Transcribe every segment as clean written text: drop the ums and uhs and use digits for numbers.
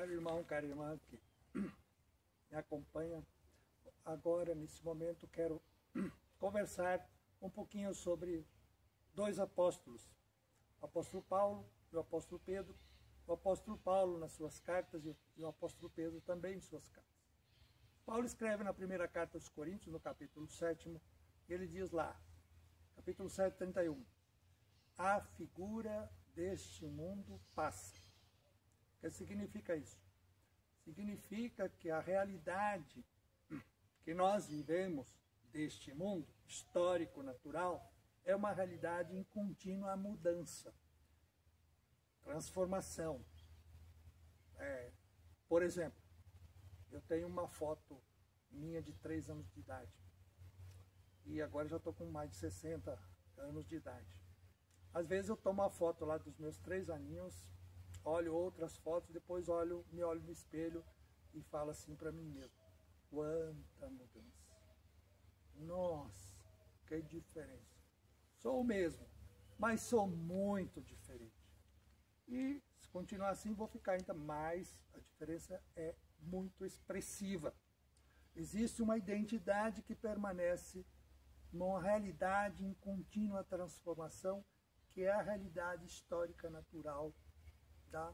Caro irmão, cara irmã que me acompanha, agora nesse momento quero conversar um pouquinho sobre dois apóstolos, o apóstolo Paulo e o apóstolo Pedro. O apóstolo Paulo nas suas cartas e o apóstolo Pedro também em suas cartas. Paulo escreve na primeira carta aos Coríntios, no capítulo 7, ele diz lá, capítulo 7, 31, a figura deste mundo passa. O que significa isso? Significa que a realidade que nós vivemos deste mundo histórico, natural, é uma realidade em contínua mudança, transformação. Por exemplo, eu tenho uma foto minha de 3 anos de idade e agora já estou com mais de 60 anos de idade. Às vezes eu tomo uma foto lá dos meus 3 aninhos, olho outras fotos, depois me olho no espelho e falo assim para mim mesmo, quanta mudança, nossa, que diferença. Sou o mesmo, mas sou muito diferente. E se continuar assim, vou ficar ainda mais, a diferença é muito expressiva. Existe uma identidade que permanece numa realidade em contínua transformação, que é a realidade histórica natural da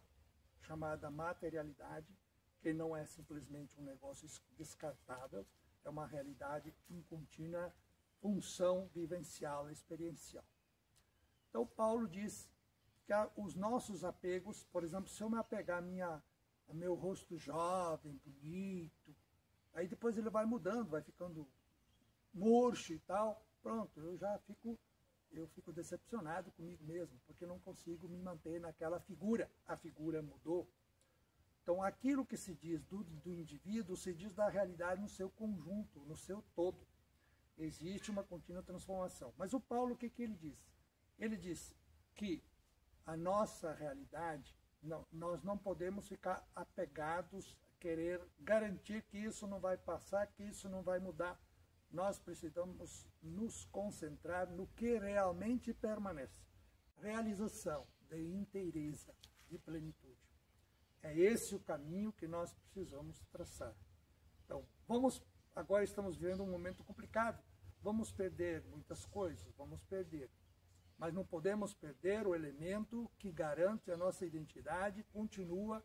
chamada materialidade, que não é simplesmente um negócio descartável, é uma realidade em contínua função vivencial, experiencial. Então Paulo diz que os nossos apegos, por exemplo, se eu me apegar a meu rosto jovem, bonito, aí depois ele vai mudando, vai ficando murcho e tal, pronto, eu fico decepcionado comigo mesmo, porque não consigo me manter naquela figura, a figura mudou. Então aquilo que se diz do indivíduo, se diz da realidade no seu conjunto, no seu todo. Existe uma contínua transformação. Mas o Paulo, o que ele diz? Ele diz que a nossa realidade, nós não podemos ficar apegados, querer garantir que isso não vai passar, que isso não vai mudar. Nós precisamos nos concentrar no que realmente permanece. Realização de inteireza, de plenitude. É esse o caminho que nós precisamos traçar. Então, agora estamos vivendo um momento complicado. Vamos perder muitas coisas, vamos perder. Mas não podemos perder o elemento que garante a nossa identidade, continua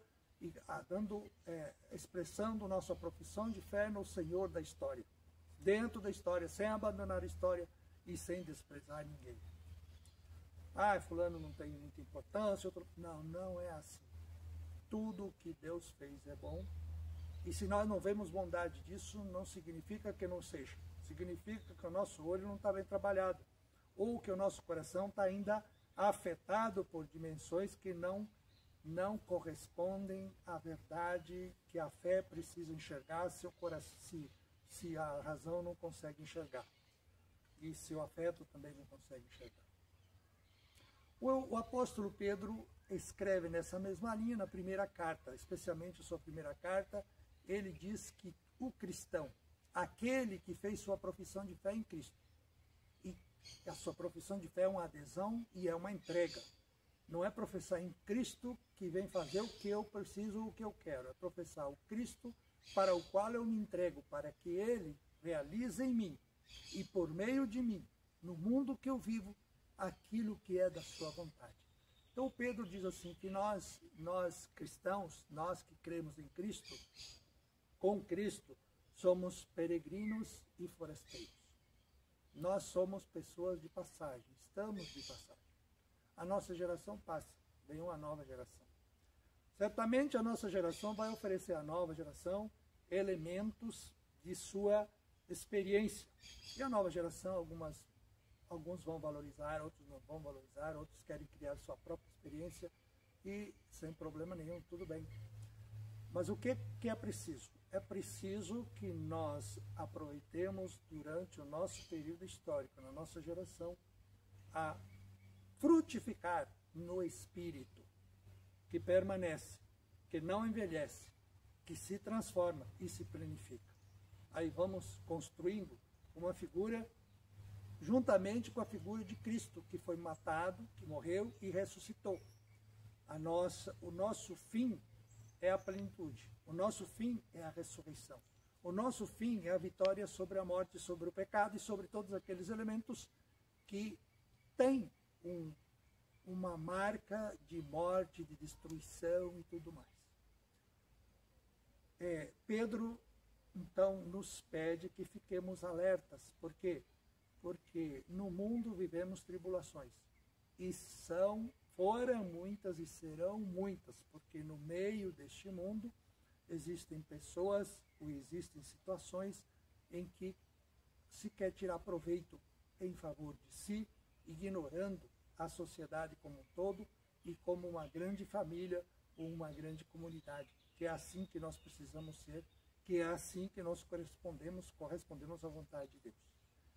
expressando nossa profissão de fé no Senhor da história. Dentro da história, sem abandonar a história e sem desprezar ninguém. Fulano não tem muita importância. Não é assim. Tudo o que Deus fez é bom. E se nós não vemos bondade disso, não significa que não seja. Significa que o nosso olho não está bem trabalhado. Ou que o nosso coração está ainda afetado por dimensões que não correspondem à verdade que a fé precisa enxergar se a razão não consegue enxergar. E se o afeto também não consegue enxergar. O apóstolo Pedro escreve nessa mesma linha, na primeira carta, especialmente a sua primeira carta, ele diz que o cristão, aquele que fez sua profissão de fé em Cristo, e a sua profissão de fé é uma adesão e é uma entrega. Não é professar em Cristo que vem fazer o que eu preciso, o que eu quero. É professar o Cristo para o qual eu me entrego, para que Ele realize em mim e por meio de mim, no mundo que eu vivo, aquilo que é da sua vontade. Então Pedro diz assim, que nós cristãos, nós que cremos em Cristo, com Cristo, somos peregrinos e forasteiros. Nós somos pessoas de passagem, estamos de passagem. A nossa geração passa, vem uma nova geração. Certamente a nossa geração vai oferecer à nova geração elementos de sua experiência. E a nova geração, alguns vão valorizar, outros não vão valorizar, outros querem criar sua própria experiência e sem problema nenhum, tudo bem. Mas o que é preciso? É preciso que nós aproveitemos durante o nosso período histórico, na nossa geração, a frutificar no espírito, que permanece, que não envelhece, que se transforma e se planifica. Aí vamos construindo uma figura, juntamente com a figura de Cristo, que foi matado, que morreu e ressuscitou. O nosso fim é a plenitude. O nosso fim é a ressurreição. O nosso fim é a vitória sobre a morte, sobre o pecado e sobre todos aqueles elementos que têm uma marca de morte, de destruição e tudo mais. Pedro, então, nos pede que fiquemos alertas. Por quê? Porque no mundo vivemos tribulações. E foram muitas e serão muitas, porque no meio deste mundo existem pessoas ou existem situações em que se quer tirar proveito em favor de si, ignorando a sociedade como um todo e como uma grande família ou uma grande comunidade, que é assim que nós precisamos ser, que é assim que nós correspondemos à vontade de Deus.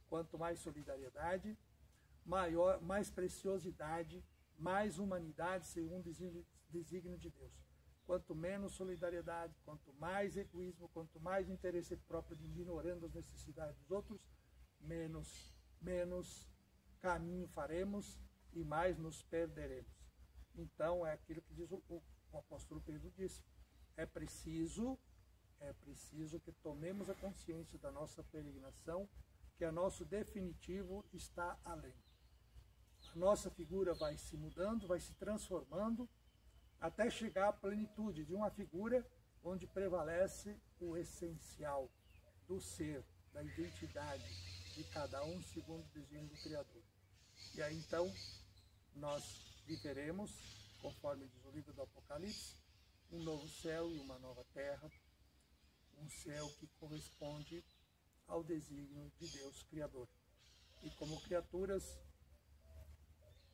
Quanto mais solidariedade, mais preciosidade, mais humanidade segundo o desígnio de Deus. Quanto menos solidariedade, quanto mais egoísmo, quanto mais interesse próprio, ignorando as necessidades dos outros, menos caminho faremos e mais nos perderemos. Então, é aquilo que diz o apóstolo Pedro disse. É preciso que tomemos a consciência da nossa peregrinação, que o nosso definitivo está além. A nossa figura vai se mudando, vai se transformando, até chegar à plenitude de uma figura onde prevalece o essencial do ser, da identidade de cada um segundo o desígnio do Criador. E aí então nós viveremos, conforme diz o livro do Apocalipse, um novo céu e uma nova terra, um céu que corresponde ao desígnio de Deus Criador. E como criaturas,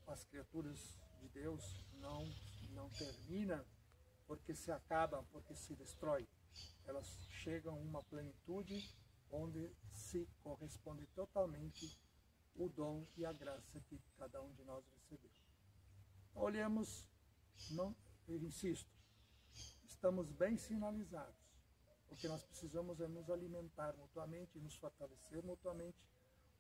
as criaturas de Deus não terminam porque se acabam, porque se destroem. Elas chegam a uma plenitude onde se corresponde totalmente o dom e a graça que cada um de nós recebeu. Olhemos, eu insisto, estamos bem sinalizados. O que nós precisamos é nos alimentar mutuamente, nos fortalecer mutuamente,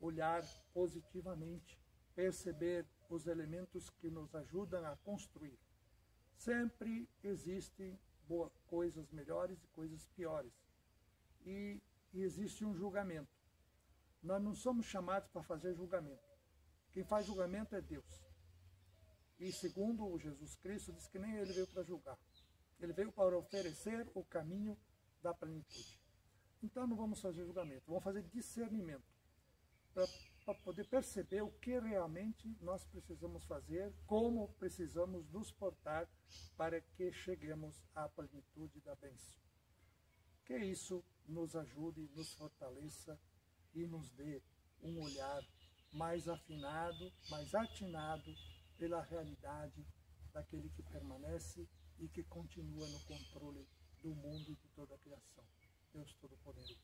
olhar positivamente, perceber os elementos que nos ajudam a construir. Sempre existem coisas melhores e coisas piores. E existe um julgamento. Nós não somos chamados para fazer julgamento. Quem faz julgamento é Deus. E segundo Jesus Cristo, diz que nem ele veio para julgar. Ele veio para oferecer o caminho da plenitude. Então não vamos fazer julgamento, vamos fazer discernimento. Para poder perceber o que realmente nós precisamos fazer, como precisamos nos portar para que cheguemos à plenitude da bênção. Que isso nos ajude, nos fortaleça e nos dê um olhar mais afinado, mais atinado pela realidade daquele que permanece e que continua no controle do mundo e de toda a criação. Deus Todo-Poderoso.